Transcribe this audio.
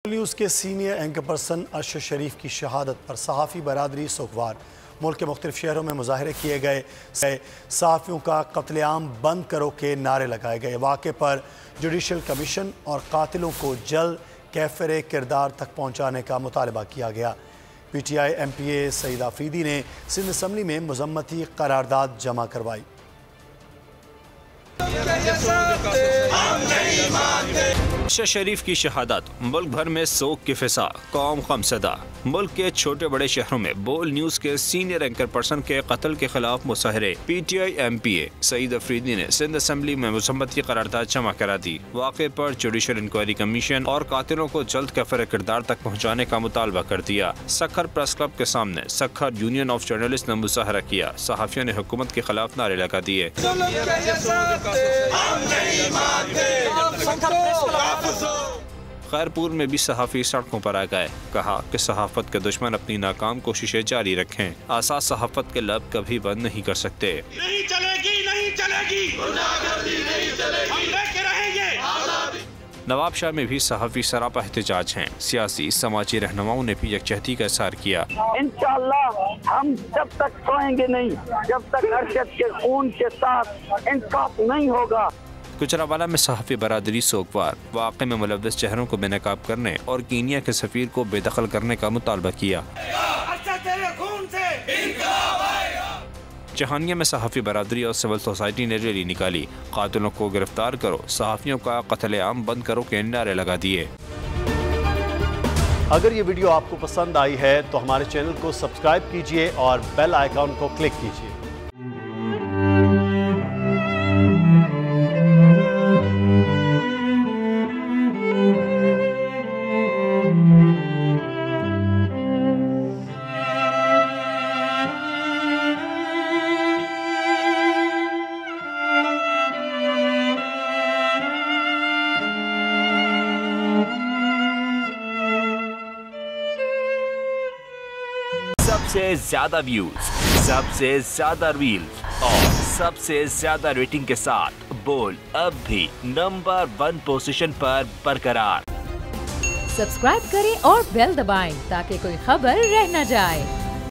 News के senior anchor person Arshad शरीफ की शहादत पर सहाफ़ी बरादरी सोगवार। मुल्क के मुख्तलिफ शहरों में मुजाहरे किए गए, सहाफ़ियों का कत्लेआम बंद करो के नारे लगाए गए। वाक़े पर जुडिशल कमीशन और कातिलों को जल्द कैफ़रे किरदार तक पहुँचाने का मुतालबा किया गया। PTI MPA सईद आफरीदी ने सिंध असम्बली में मज़म्मती करारदाद जमा करवाई। अरशद शरीफ की शहादत, मुल्क भर में सोग की फिजा, कौम गमज़दा। मुल्क के छोटे बड़े शहरों में बोल न्यूज़ के सीनियर एंकर पर्सन के कत्ल के खिलाफ मुजाहरे। PTI MPA सईद आफरीदी ने सिंध असम्बली में मज़म्मती करारदाद जमा करा दी। वाक़े पर जुडिशल इंक्वायरी कमीशन और कातिलों को जल्द कैफ़रे किरदार तक पहुँचाने का मुतालबा कर दिया। सक्खर प्रेस क्लब के सामने सक्खर यूनियन ऑफ जर्नलिस्ट ने मुजाहरा किया। सहाफ़ियों ने हुकूमत के खिलाफ नारे लगा दिए। खैरपुर में भी सहाफ़ी सड़कों पर आ गए। कहा कि सहाफ़त के दुश्मन अपनी नाकाम कोशिशें जारी रखें। आसाद सहाफ़त के लब कभी बंद नहीं कर सकते। नहीं चलेगी, नहीं चलेगी, नहीं चलेगी, हम लेके रहेंगे। नवाबशाह में भी सहाफ़ी सरापा एहतजाज हैं। सियासी समाजी रहनुमाओं ने भी यकजहती का इज़हार किया। इंशाअल्लाह हम जब तक सोएंगे नहीं, जब तक अरशद के खून के साथ इंसाफ नहीं होगा। गुजरावाला में सहाफ़ी बरादरी सोगवार। वाक़े में मुलव्वस चेहरों को बेनकाब करने और कीनिया के सफ़ीर को बेदखल करने का मुतालबा किया। जहानिया में सहाफ़ी बरादरी और सिविल सोसाइटी ने रैली निकाली। कातिलों को गिरफ्तार करो, सहाफ़ियों का कत्लेआम बंद करो के नारे लगा दिए। अगर ये वीडियो आपको पसंद आई है तो हमारे चैनल को सब्सक्राइब कीजिए और बेल आइकॉन को क्लिक कीजिए। सबसे ज्यादा व्यूज, सबसे ज्यादा रील्स और सबसे ज्यादा रेटिंग के साथ बोल अब भी नंबर 1 पोजीशन पर बरकरार। सब्सक्राइब करें और बेल दबाएं ताकि कोई खबर रह न जाए।